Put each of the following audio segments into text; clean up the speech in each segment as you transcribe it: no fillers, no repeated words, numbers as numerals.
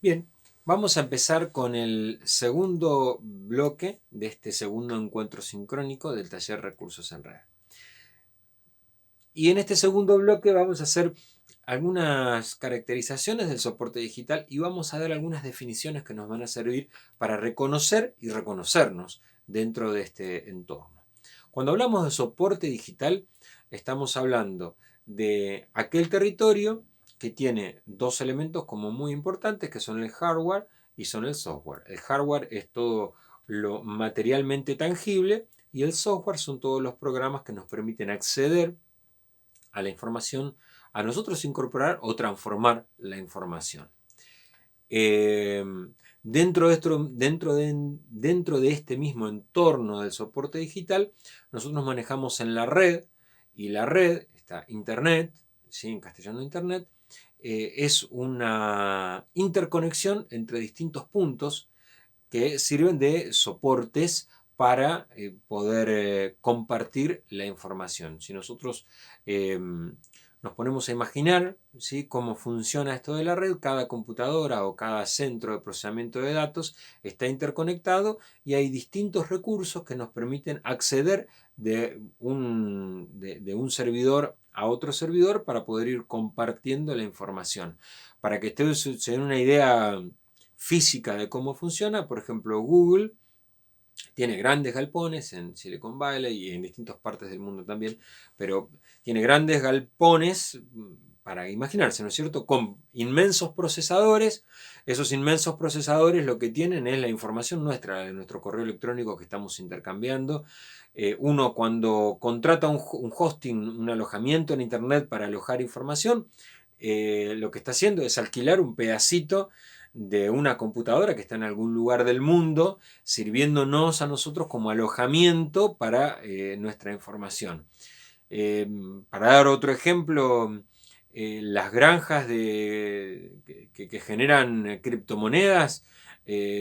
Bien, vamos a empezar con el segundo bloque de este segundo encuentro sincrónico del taller Recursos en Red. Y en este segundo bloque vamos a hacer algunas caracterizaciones del soporte digital y vamos a dar algunas definiciones que nos van a servir para reconocer y reconocernos dentro de este entorno. Cuando hablamos de soporte digital, estamos hablando de aquel territorio que tiene dos elementos como muy importantes, que son el hardware y son el software. El hardware es todo lo materialmente tangible y el software son todos los programas que nos permiten acceder a la información, a nosotros incorporar o transformar la información. Eh, dentro de este mismo entorno del soporte digital, nosotros manejamos en la red, y la red, está Internet, ¿sí? En castellano Internet, es una interconexión entre distintos puntos que sirven de soportes para poder compartir la información. Si nosotros nos ponemos a imaginar, ¿sí?, cómo funciona esto de la red, cada computadora o cada centro de procesamiento de datos está interconectado y hay distintos recursos que nos permiten acceder de un servidor a otro servidor para poder ir compartiendo la información. Para que ustedes se den una idea física de cómo funciona, por ejemplo, Google tiene grandes galpones en Silicon Valley y en distintas partes del mundo también, pero tiene grandes galpones para imaginarse, ¿no es cierto?, con inmensos procesadores. Esos inmensos procesadores lo que tienen es la información nuestra, de nuestro correo electrónico que estamos intercambiando. Uno cuando contrata un hosting, un alojamiento en Internet para alojar información, lo que está haciendo es alquilar un pedacito de una computadora que está en algún lugar del mundo, sirviéndonos a nosotros como alojamiento para nuestra información. Para dar otro ejemplo, las granjas que generan criptomonedas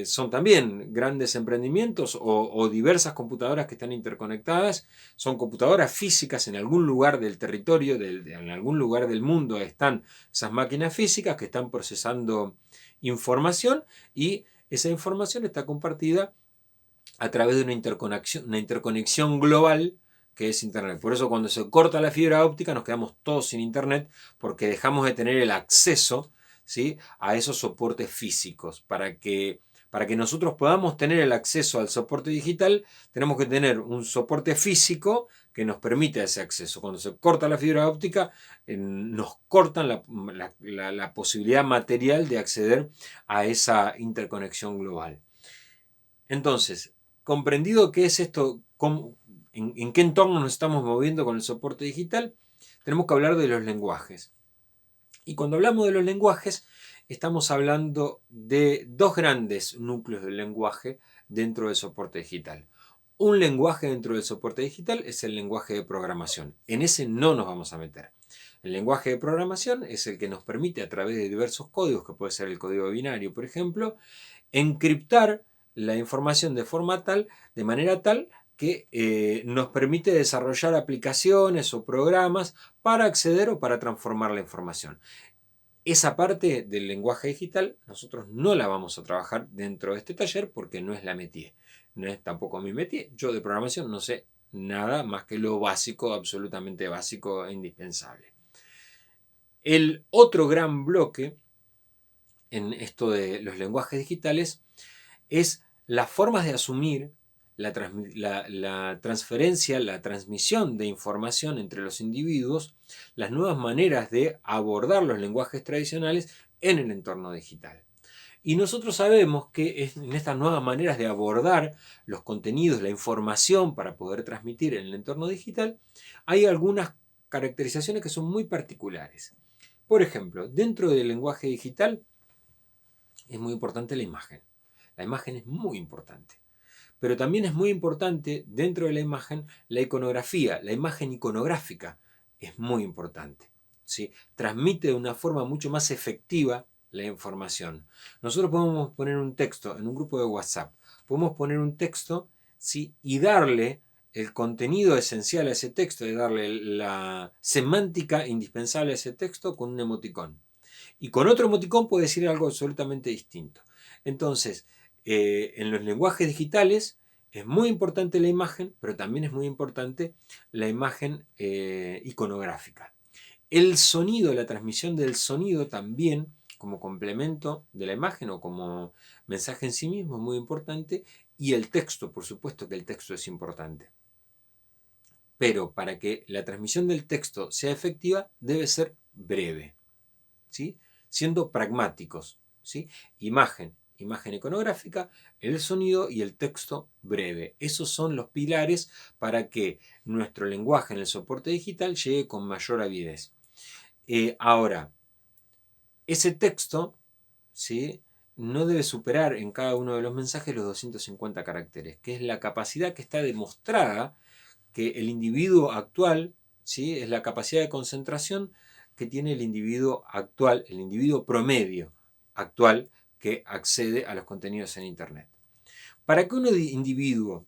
son también grandes emprendimientos o diversas computadoras que están interconectadas. Son computadoras físicas en algún lugar del territorio, en algún lugar del mundo están esas máquinas físicas que están procesando información y esa información está compartida a través de una interconexión global que es Internet. Por eso cuando se corta la fibra óptica nos quedamos todos sin Internet porque dejamos de tener el acceso, ¿sí?, a esos soportes físicos. Para que nosotros podamos tener el acceso al soporte digital, tenemos que tener un soporte físico que nos permita ese acceso. Cuando se corta la fibra óptica, nos cortan la posibilidad material de acceder a esa interconexión global. Entonces, comprendido qué es esto, en qué entorno nos estamos moviendo con el soporte digital, tenemos que hablar de los lenguajes. Y cuando hablamos de los lenguajes, estamos hablando de dos grandes núcleos del lenguaje dentro del soporte digital. Un lenguaje dentro del soporte digital es el lenguaje de programación. En ese no nos vamos a meter. El lenguaje de programación es el que nos permite, a través de diversos códigos, que puede ser el código binario, por ejemplo, encriptar la información de manera tal que nos permite desarrollar aplicaciones o programas para acceder o para transformar la información. Esa parte del lenguaje digital nosotros no la vamos a trabajar dentro de este taller porque no es la métier, no es tampoco mi métier. Yo de programación no sé nada más que lo básico, absolutamente básico e indispensable. El otro gran bloque en esto de los lenguajes digitales es las formas de asumir la transferencia, la transmisión de información entre los individuos, las nuevas maneras de abordar los lenguajes tradicionales en el entorno digital. Y nosotros sabemos que en estas nuevas maneras de abordar los contenidos, la información para poder transmitir en el entorno digital, hay algunas caracterizaciones que son muy particulares. Por ejemplo, dentro del lenguaje digital es muy importante la imagen. La imagen es muy importante. Pero también es muy importante dentro de la imagen la iconografía, la imagen iconográfica es muy importante, ¿sí? Transmite de una forma mucho más efectiva la información. Nosotros podemos poner un texto en un grupo de WhatsApp, podemos poner un texto, ¿sí?, y darle el contenido esencial a ese texto, y darle la semántica indispensable a ese texto con un emoticón. Y con otro emoticón puede decir algo absolutamente distinto. Entonces, en los lenguajes digitales es muy importante la imagen, pero también es muy importante la imagen iconográfica. El sonido, la transmisión del sonido también, como complemento de la imagen o como mensaje en sí mismo, es muy importante. Y el texto, por supuesto que el texto es importante. Pero para que la transmisión del texto sea efectiva, debe ser breve, ¿sí? Siendo pragmáticos, ¿sí? Imagen iconográfica, el sonido y el texto breve. Esos son los pilares para que nuestro lenguaje en el soporte digital llegue con mayor avidez. Ahora, ese texto, ¿sí?, no debe superar en cada uno de los mensajes los 250 caracteres, que es la capacidad que está demostrada que el individuo actual, ¿sí?, es la capacidad de concentración que tiene el individuo actual, el individuo promedio actual que accede a los contenidos en Internet. Para que un individuo,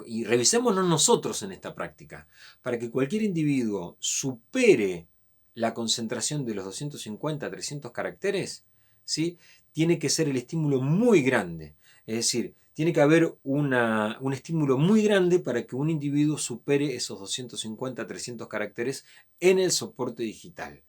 y revisémonos nosotros en esta práctica, para que cualquier individuo supere la concentración de los 250, 300 caracteres, ¿sí?, tiene que ser el estímulo muy grande. Es decir, tiene que haber un estímulo muy grande para que un individuo supere esos 250, 300 caracteres en el soporte digital,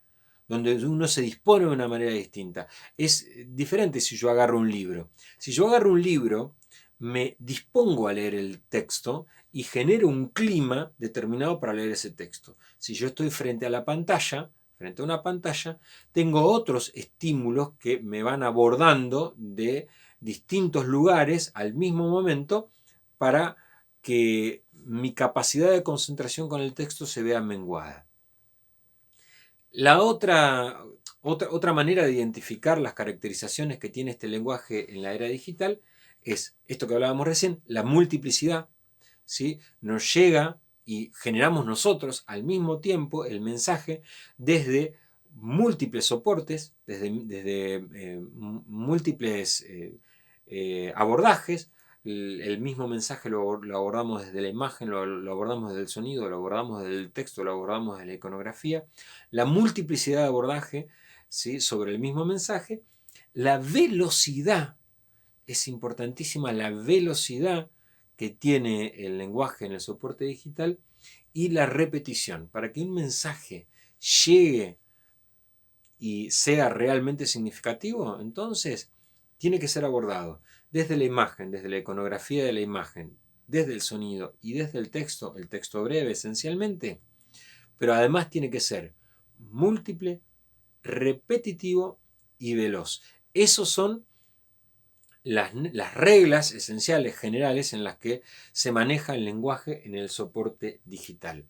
donde uno se dispone de una manera distinta. Es diferente si yo agarro un libro. Si yo agarro un libro, me dispongo a leer el texto y genero un clima determinado para leer ese texto. Si yo estoy frente a la pantalla, frente a una pantalla, tengo otros estímulos que me van abordando de distintos lugares al mismo momento para que mi capacidad de concentración con el texto se vea menguada. La otra manera de identificar las caracterizaciones que tiene este lenguaje en la era digital es esto que hablábamos recién, la multiplicidad, ¿sí? Nos llega y generamos nosotros al mismo tiempo el mensaje desde múltiples soportes, desde múltiples abordajes. El mismo mensaje lo abordamos desde la imagen, lo abordamos desde el sonido, lo abordamos desde el texto, lo abordamos desde la iconografía. La multiplicidad de abordaje, ¿sí?, sobre el mismo mensaje. La velocidad, es importantísima la velocidad que tiene el lenguaje en el soporte digital, y la repetición. Para que un mensaje llegue y sea realmente significativo, entonces tiene que ser abordado desde la imagen, desde la iconografía de la imagen, desde el sonido y desde el texto breve esencialmente, pero además tiene que ser múltiple, repetitivo y veloz. Esos son las reglas esenciales, generales, en las que se maneja el lenguaje en el soporte digital.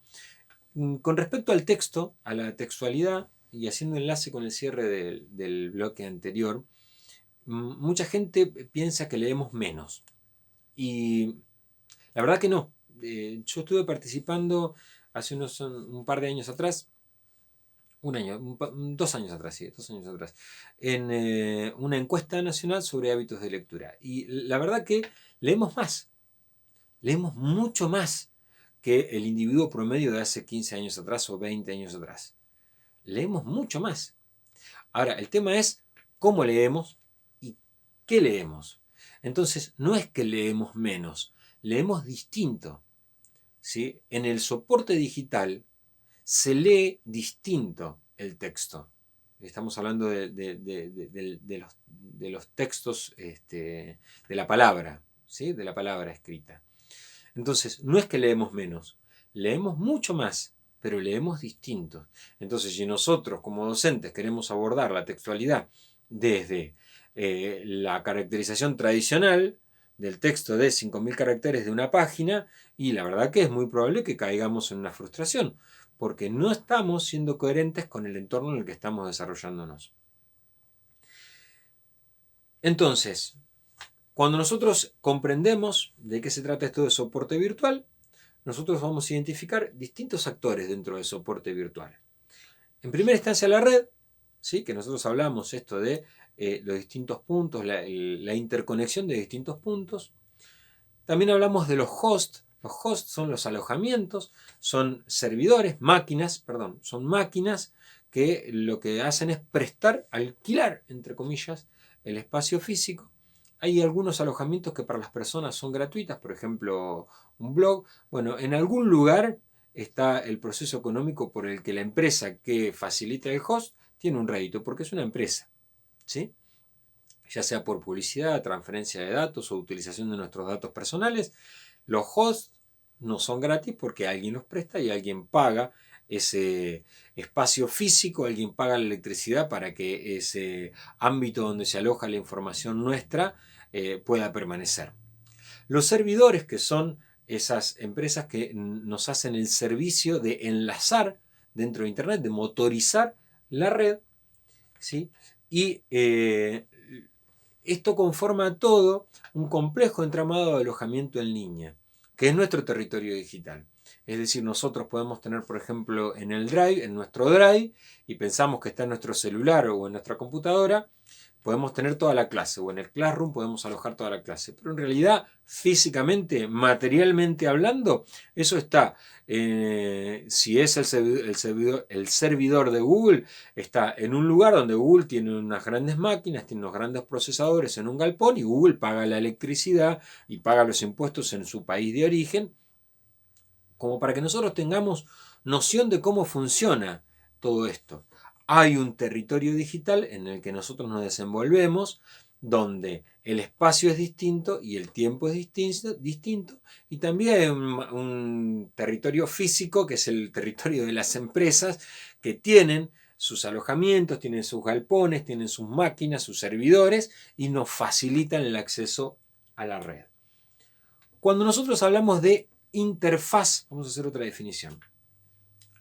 Con respecto al texto, a la textualidad, y haciendo enlace con el cierre del bloque anterior, mucha gente piensa que leemos menos. Y la verdad que no. Yo estuve participando hace un par de años atrás, 2 años atrás, sí, 2 años atrás, en una encuesta nacional sobre hábitos de lectura. Y la verdad que leemos más, leemos mucho más que el individuo promedio de hace 15 años atrás o 20 años atrás. Leemos mucho más. Ahora, el tema es cómo leemos y qué leemos. Entonces, no es que leemos menos, leemos distinto, ¿sí? En el soporte digital se lee distinto el texto. Estamos hablando de los textos de la palabra, ¿sí?, de la palabra escrita. Entonces, no es que leemos menos, leemos mucho más, pero leemos distinto. Entonces, si nosotros como docentes queremos abordar la textualidad desde la caracterización tradicional del texto de 5.000 caracteres de una página, y la verdad que es muy probable que caigamos en una frustración, porque no estamos siendo coherentes con el entorno en el que estamos desarrollándonos. Entonces, cuando nosotros comprendemos de qué se trata esto de soporte virtual, nosotros vamos a identificar distintos actores dentro del soporte virtual. En primera instancia, la red, ¿sí?, que nosotros hablamos esto de los distintos puntos, la interconexión de distintos puntos. También hablamos de los hosts. Los hosts son los alojamientos, son servidores, son máquinas que lo que hacen es alquilar, entre comillas, el espacio físico. Hay algunos alojamientos que para las personas son gratuitas, por ejemplo, un blog. Bueno, en algún lugar está el proceso económico por el que la empresa que facilita el host tiene un rédito, porque es una empresa, ¿sí? Ya sea por publicidad, transferencia de datos o utilización de nuestros datos personales. Los hosts no son gratis porque alguien los presta y alguien paga ese espacio físico, alguien paga la electricidad para que ese ámbito donde se aloja la información nuestra pueda permanecer. Los servidores, que son esas empresas que nos hacen el servicio de enlazar dentro de Internet, de motorizar la red, ¿sí? Y esto conforma todo un complejo entramado de alojamiento en línea, que es nuestro territorio digital. Es decir, nosotros podemos tener, por ejemplo, en el Drive, en nuestro Drive, y pensamos que está en nuestro celular o en nuestra computadora, podemos tener toda la clase, o en el Classroom podemos alojar toda la clase. Pero en realidad, físicamente, materialmente hablando, eso está, si es el servidor de Google, está en un lugar donde Google tiene unas grandes máquinas, tiene unos grandes procesadores en un galpón, y Google paga la electricidad y paga los impuestos en su país de origen, como para que nosotros tengamos noción de cómo funciona todo esto. Hay un territorio digital en el que nosotros nos desenvolvemos, donde el espacio es distinto y el tiempo es distinto, y también hay un territorio físico, que es el territorio de las empresas, que tienen sus alojamientos, tienen sus galpones, tienen sus máquinas, sus servidores, y nos facilitan el acceso a la red. Cuando nosotros hablamos de interfaz, vamos a hacer otra definición.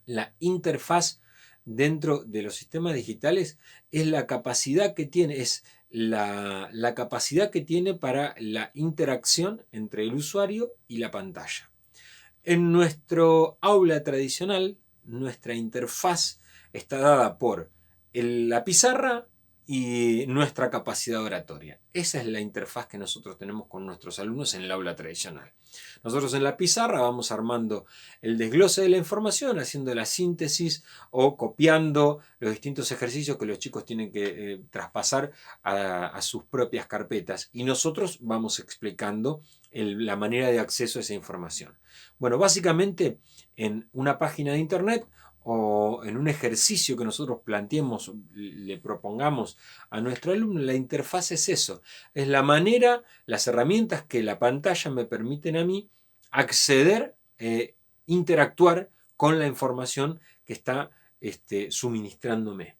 La interfaz dentro de los sistemas digitales es la capacidad que tiene, la capacidad que tiene para la interacción entre el usuario y la pantalla. En nuestro aula tradicional, nuestra interfaz está dada por la pizarra y nuestra capacidad oratoria. Esa es la interfaz que nosotros tenemos con nuestros alumnos en el aula tradicional. Nosotros en la pizarra vamos armando el desglose de la información, haciendo la síntesis o copiando los distintos ejercicios que los chicos tienen que traspasar a sus propias carpetas, y nosotros vamos explicando la manera de acceso a esa información. Bueno, básicamente en una página de internet o en un ejercicio que nosotros planteemos, le propongamos a nuestro alumno, la interfaz es eso, es la manera, las herramientas que la pantalla me permiten a mí acceder, interactuar con la información que está suministrándome.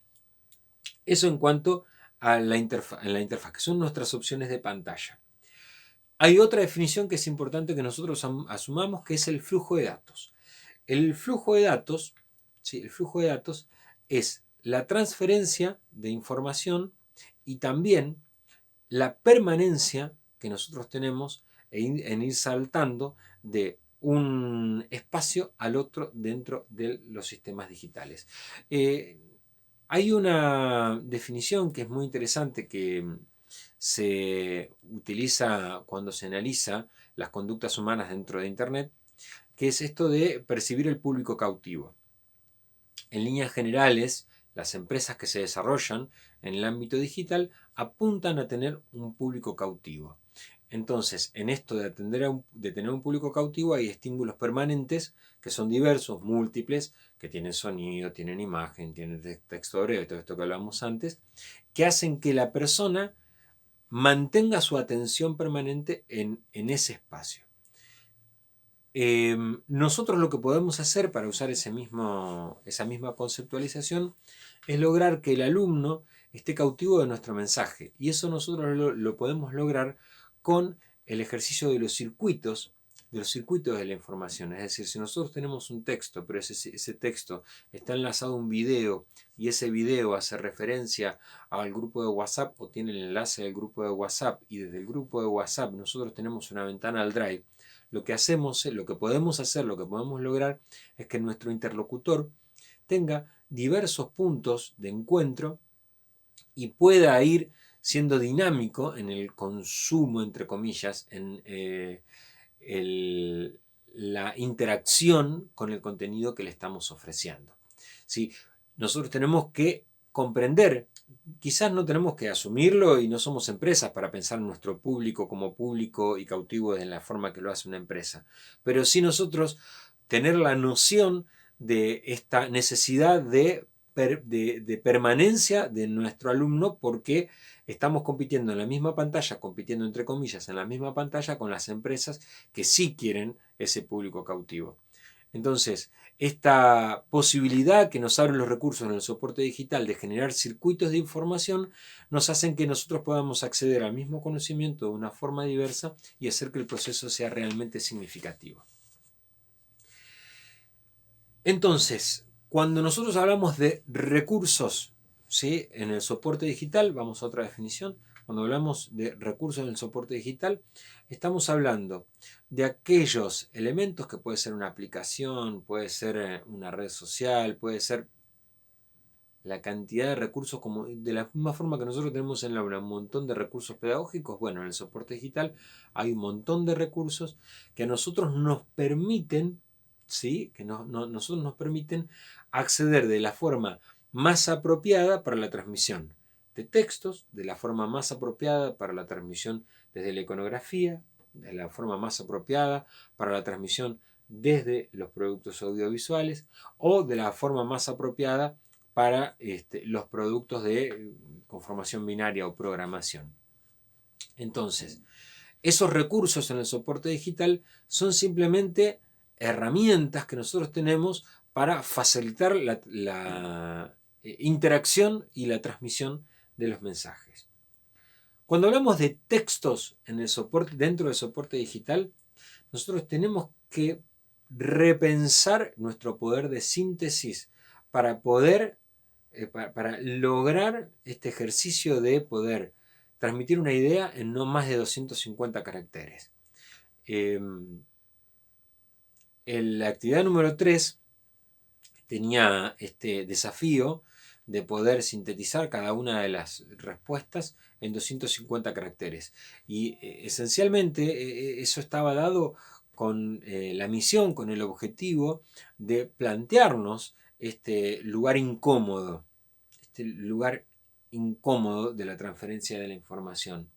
Eso en cuanto a la interfaz, que son nuestras opciones de pantalla. Hay otra definición que es importante que nosotros asumamos, que es el flujo de datos. El flujo de datos, ¿sí? El flujo de datos es la transferencia de información y también la permanencia que nosotros tenemos en ir saltando de un espacio al otro dentro de los sistemas digitales. Hay una definición que es muy interesante, que se utiliza cuando se analiza las conductas humanas dentro de Internet, que es esto de percibir el público cautivo. En líneas generales, las empresas que se desarrollan en el ámbito digital apuntan a tener un público cautivo. Entonces, en esto de tener un público cautivo, hay estímulos permanentes que son diversos, múltiples, que tienen sonido, tienen imagen, tienen texto breve, todo esto que hablamos antes, que hacen que la persona mantenga su atención permanente en ese espacio. Nosotros lo que podemos hacer para usar esa misma conceptualización es lograr que el alumno esté cautivo de nuestro mensaje, y eso nosotros lo podemos lograr con el ejercicio de los circuitos de la información. Es decir, si nosotros tenemos un texto, pero ese texto está enlazado a un video, y ese video hace referencia al grupo de WhatsApp o tiene el enlace del grupo de WhatsApp, y desde el grupo de WhatsApp nosotros tenemos una ventana al Drive, lo que podemos lograr es que nuestro interlocutor tenga diversos puntos de encuentro y pueda ir siendo dinámico en el consumo, entre comillas, en la interacción con el contenido que le estamos ofreciendo. ¿Sí? nosotros tenemos que comprender, quizás no tenemos que asumirlo y no somos empresas para pensar en nuestro público como público y cautivo de la forma que lo hace una empresa, pero sí nosotros tener la noción de esta necesidad de permanencia de nuestro alumno, porque estamos compitiendo en la misma pantalla, compitiendo entre comillas en la misma pantalla con las empresas que sí quieren ese público cautivo. Entonces, esta posibilidad que nos abren los recursos en el soporte digital de generar circuitos de información nos hacen que nosotros podamos acceder al mismo conocimiento de una forma diversa y hacer que el proceso sea realmente significativo. Entonces, cuando nosotros hablamos de recursos, ¿sí?, en el soporte digital, vamos a otra definición. Cuando hablamos de recursos en el soporte digital, estamos hablando de aquellos elementos que puede ser una aplicación, puede ser una red social, puede ser la cantidad de recursos, como de la misma forma que nosotros tenemos en la aula un montón de recursos pedagógicos. Bueno, en el soporte digital hay un montón de recursos que a nosotros nos permiten, ¿sí?, que nosotros nos permiten acceder de la forma más apropiada para la transmisión de textos, de la forma más apropiada para la transmisión desde la iconografía, de la forma más apropiada para la transmisión desde los productos audiovisuales, o de la forma más apropiada para los productos de conformación binaria o programación. Entonces, esos recursos en el soporte digital son simplemente herramientas que nosotros tenemos para facilitar la interacción y la transmisión de los mensajes. Cuando hablamos de textos en el soporte, dentro del soporte digital, nosotros tenemos que repensar nuestro poder de síntesis para poder para lograr este ejercicio de poder transmitir una idea en no más de 250 caracteres. La actividad número 3 tenía este desafío de poder sintetizar cada una de las respuestas en 250 caracteres. Y esencialmente eso estaba dado con la misión, con el objetivo de plantearnos este lugar incómodo de la transferencia de la información.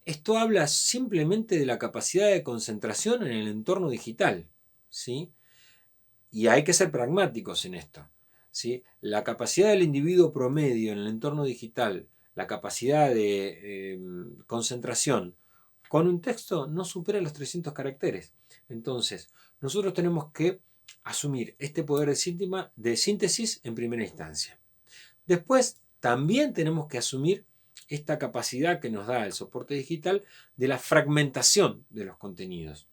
Esto habla simplemente de la capacidad de concentración en el entorno digital, ¿sí? Y hay que ser pragmáticos en esto, ¿sí? La capacidad del individuo promedio en el entorno digital, la capacidad de concentración con un texto no supera los 300 caracteres. Entonces, nosotros tenemos que asumir este poder de síntesis en primera instancia. Después, también tenemos que asumir esta capacidad que nos da el soporte digital de la fragmentación de los contenidos,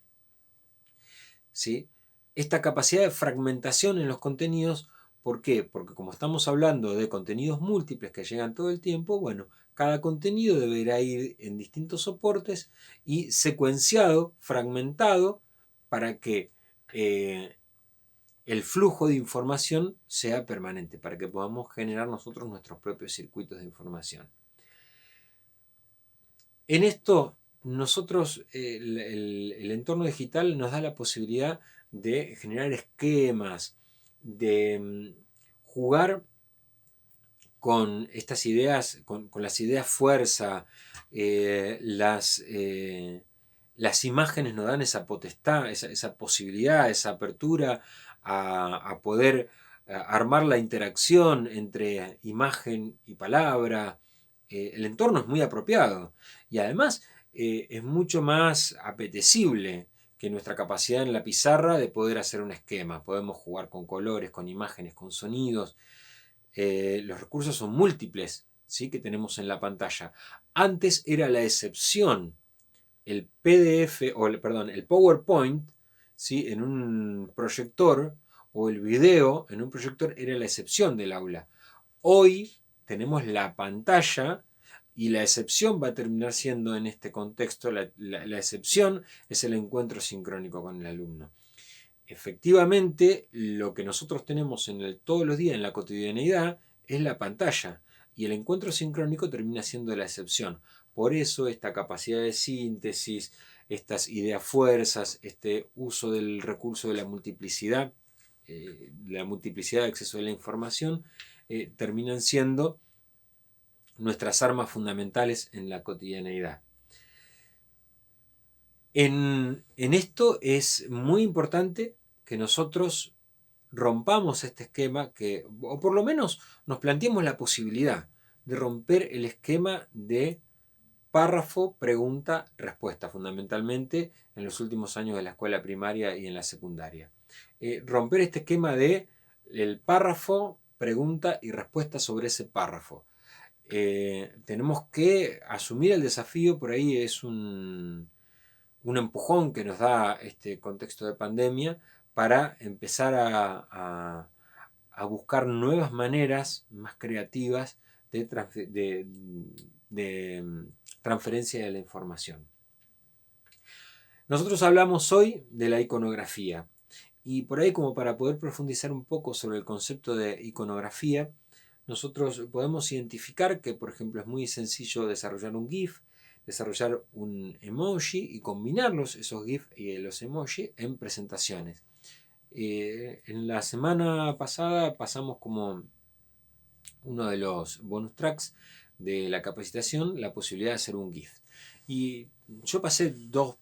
¿sí? Esta capacidad de fragmentación en los contenidos, ¿por qué? Porque como estamos hablando de contenidos múltiples que llegan todo el tiempo, bueno, cada contenido deberá ir en distintos soportes y secuenciado, fragmentado, para que el flujo de información sea permanente, para que podamos generar nosotros nuestros propios circuitos de información. En esto, nosotros, el entorno digital nos da la posibilidad de generar esquemas, de jugar con estas ideas, con las ideas fuerza. Las imágenes nos dan esa potestad, esa posibilidad, esa apertura a poder armar la interacción entre imagen y palabra. El entorno es muy apropiado y además es mucho más apetecible que nuestra capacidad en la pizarra de poder hacer un esquema. Podemos jugar con colores, con imágenes, con sonidos. Los recursos son múltiples, ¿sí?, que tenemos en la pantalla. Antes era la excepción el PDF, el PowerPoint, ¿sí?, en un proyector, o el video en un proyector era la excepción del aula. Hoy tenemos la pantalla y la excepción va a terminar siendo, en este contexto, la excepción es el encuentro sincrónico con el alumno. Efectivamente, lo que nosotros tenemos todos los días en la cotidianeidad es la pantalla, y el encuentro sincrónico termina siendo la excepción. Por eso esta capacidad de síntesis, estas ideas fuerzas, este uso del recurso de la multiplicidad la multiplicidad de acceso a la información, terminan siendo nuestras armas fundamentales en la cotidianeidad. En esto es muy importante que nosotros rompamos este esquema, o por lo menos nos planteemos la posibilidad de romper el esquema de párrafo, pregunta, respuesta, fundamentalmente en los últimos años de la escuela primaria y en la secundaria. Romper este esquema de el párrafo, pregunta y respuesta sobre ese párrafo. Tenemos que asumir el desafío, por ahí es un empujón que nos da este contexto de pandemia para empezar a buscar nuevas maneras más creativas de transferencia de la información. Nosotros hablamos hoy de la iconografía y por ahí, como para poder profundizar un poco sobre el concepto de iconografía, nosotros podemos identificar que, por ejemplo, es muy sencillo desarrollar un GIF, desarrollar un emoji y combinarlos, esos GIF y los emoji, en presentaciones. En la semana pasada pasamos como uno de los bonus tracks de la capacitación la posibilidad de hacer un GIF. Y yo pasé dos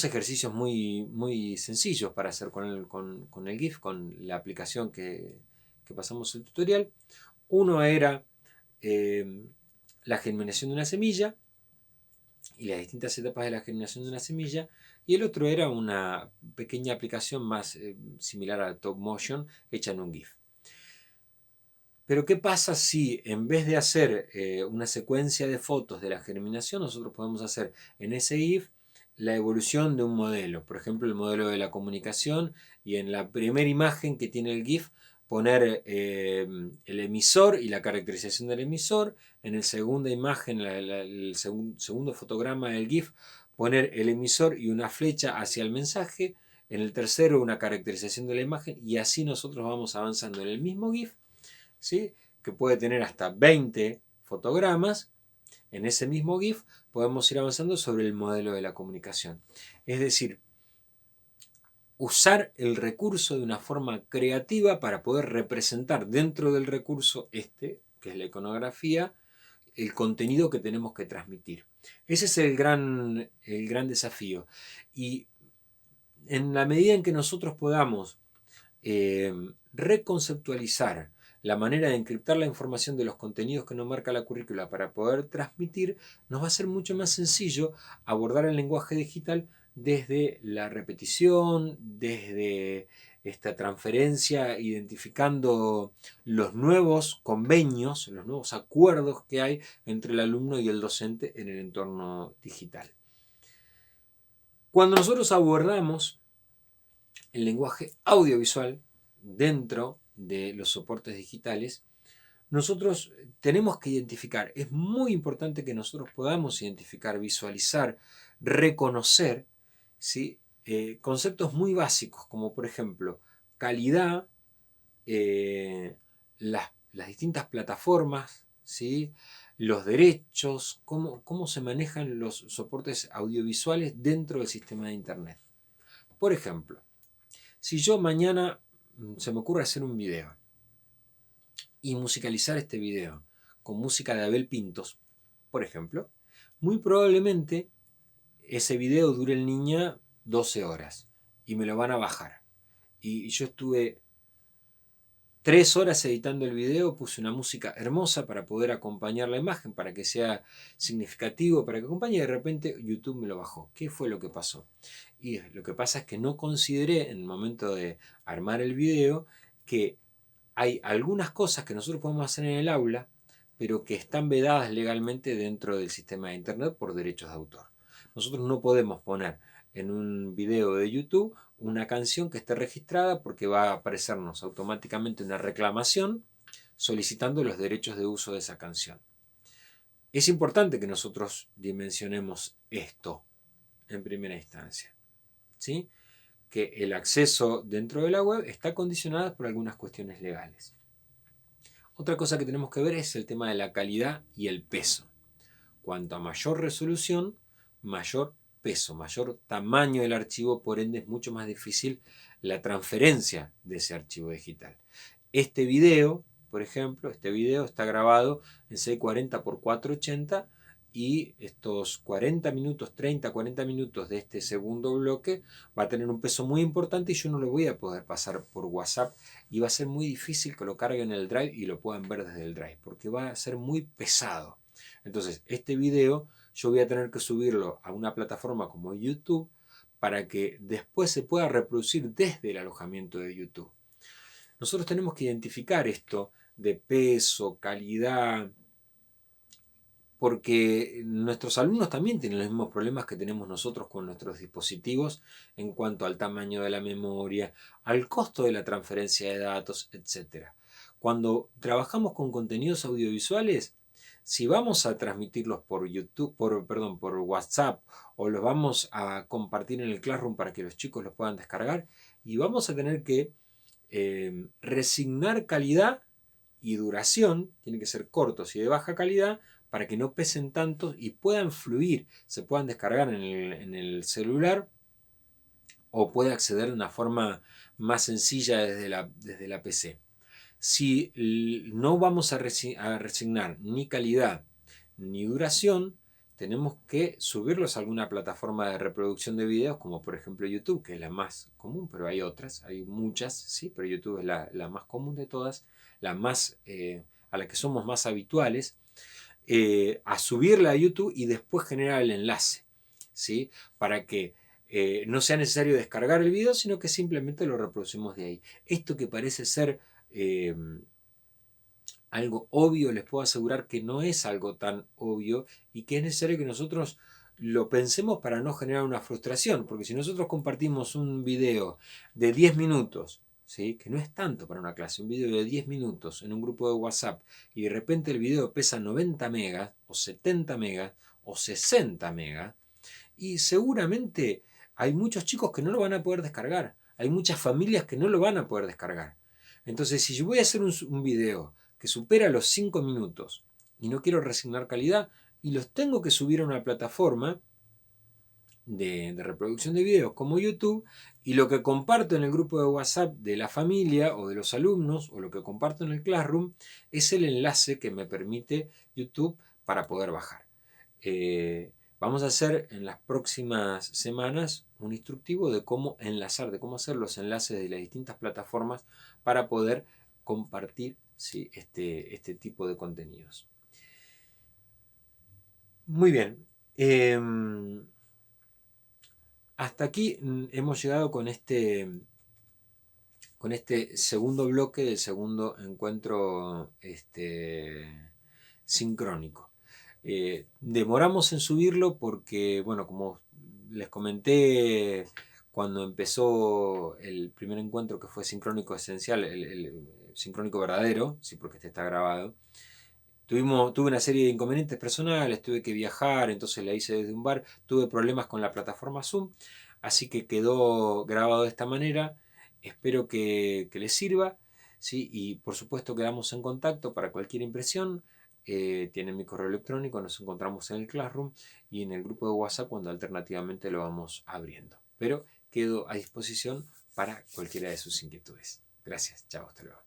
ejercicios muy sencillos para hacer con el GIF, con la aplicación que pasamos el tutorial. Uno era la germinación de una semilla y las distintas etapas de la germinación de una semilla, y el otro era una pequeña aplicación más similar a Top Motion hecha en un GIF. Pero ¿qué pasa si en vez de hacer una secuencia de fotos de la germinación, nosotros podemos hacer en ese GIF la evolución de un modelo? Por ejemplo, el modelo de la comunicación, y en la primera imagen que tiene el GIF poner el emisor y la caracterización del emisor. En la segunda imagen, el segundo fotograma del GIF, poner el emisor y una flecha hacia el mensaje. En el tercero, una caracterización de la imagen, y así nosotros vamos avanzando en el mismo GIF, ¿sí? Que puede tener hasta 20 fotogramas. En ese mismo GIF podemos ir avanzando sobre el modelo de la comunicación. Es decir, usar el recurso de una forma creativa para poder representar dentro del recurso que es la iconografía, el contenido que tenemos que transmitir. Ese es el gran desafío. Y en la medida en que nosotros podamos reconceptualizar la manera de encriptar la información de los contenidos que nos marca la currícula para poder transmitir, nos va a ser mucho más sencillo abordar el lenguaje digital desde la repetición, desde esta transferencia, identificando los nuevos convenios, los nuevos acuerdos que hay entre el alumno y el docente en el entorno digital. Cuando nosotros abordamos el lenguaje audiovisual dentro de los soportes digitales, nosotros tenemos que identificar, es muy importante que nosotros podamos identificar, visualizar, reconocer, ¿sí? Conceptos muy básicos, como por ejemplo calidad, las distintas plataformas, ¿sí? Los derechos, cómo se manejan los soportes audiovisuales dentro del sistema de Internet. Por ejemplo, si yo mañana se me ocurre hacer un video y musicalizar este video con música de Abel Pintos, por ejemplo, muy probablemente ese video dure en línea 12 horas y me lo van a bajar. Y yo estuve 3 horas editando el video, puse una música hermosa para poder acompañar la imagen, para que sea significativo, para que acompañe, y de repente YouTube me lo bajó. ¿Qué fue lo que pasó? Y lo que pasa es que no consideré en el momento de armar el video que hay algunas cosas que nosotros podemos hacer en el aula, pero que están vedadas legalmente dentro del sistema de Internet por derechos de autor. Nosotros no podemos poner en un video de YouTube una canción que esté registrada, porque va a aparecernos automáticamente una reclamación solicitando los derechos de uso de esa canción. Es importante que nosotros dimensionemos esto en primera instancia, ¿sí? Que el acceso dentro de la web está condicionado por algunas cuestiones legales. Otra cosa que tenemos que ver es el tema de la calidad y el peso. Cuanto a mayor resolución, mayor peso, mayor tamaño del archivo, por ende es mucho más difícil la transferencia de ese archivo digital. Este video, por ejemplo, este video está grabado en 640 x 480 y estos 40 minutos, 30, 40 minutos de este segundo bloque va a tener un peso muy importante y yo no lo voy a poder pasar por WhatsApp y va a ser muy difícil que lo carguen en el Drive y lo puedan ver desde el Drive porque va a ser muy pesado. Entonces, este video yo voy a tener que subirlo a una plataforma como YouTube para que después se pueda reproducir desde el alojamiento de YouTube. Nosotros tenemos que identificar esto de peso, calidad, porque nuestros alumnos también tienen los mismos problemas que tenemos nosotros con nuestros dispositivos en cuanto al tamaño de la memoria, al costo de la transferencia de datos, etc. Cuando trabajamos con contenidos audiovisuales, si vamos a transmitirlos por YouTube, por WhatsApp, o los vamos a compartir en el Classroom para que los chicos los puedan descargar, y vamos a tener que resignar calidad y duración, tienen que ser cortos y de baja calidad, para que no pesen tanto y puedan fluir, se puedan descargar en el celular o pueda acceder de una forma más sencilla desde la PC. Si no vamos a resignar ni calidad ni duración, tenemos que subirlos a alguna plataforma de reproducción de videos, como por ejemplo YouTube, que es la más común, pero hay otras, hay muchas, sí, pero YouTube es la más común de todas, la más, a la que somos más habituales, a subirla a YouTube y después generar el enlace, ¿sí? Para que no sea necesario descargar el video, sino que simplemente lo reproducimos de ahí. Esto que parece ser algo obvio, les puedo asegurar que no es algo tan obvio y que es necesario que nosotros lo pensemos para no generar una frustración, porque si nosotros compartimos un video de 10 minutos, ¿sí? Que no es tanto para una clase, un video de 10 minutos en un grupo de WhatsApp y de repente el video pesa 90 megas o 70 megas o 60 megas, y seguramente hay muchos chicos que no lo van a poder descargar, hay muchas familias que no lo van a poder descargar. Entonces, si yo voy a hacer un video que supera los 5 minutos y no quiero resignar calidad y los tengo que subir a una plataforma de reproducción de videos como YouTube, y lo que comparto en el grupo de WhatsApp de la familia o de los alumnos o lo que comparto en el Classroom es el enlace que me permite YouTube para poder bajar. Vamos a hacer en las próximas semanas un instructivo de cómo enlazar, de cómo hacer los enlaces de las distintas plataformas para poder compartir, ¿sí? este tipo de contenidos. Muy bien. Hasta aquí hemos llegado con este segundo bloque del segundo encuentro sincrónico. Demoramos en subirlo porque, bueno, como les comenté cuando empezó el primer encuentro que fue sincrónico esencial, el sincrónico verdadero, sí, porque este está grabado, tuve una serie de inconvenientes personales, tuve que viajar, entonces la hice desde un bar, tuve problemas con la plataforma Zoom, así que quedó grabado de esta manera. Espero que les sirva, ¿sí? Y por supuesto quedamos en contacto para cualquier impresión. Tienen mi correo electrónico, nos encontramos en el Classroom y en el grupo de WhatsApp cuando alternativamente lo vamos abriendo. Pero quedo a disposición para cualquiera de sus inquietudes. Gracias, chao, hasta luego.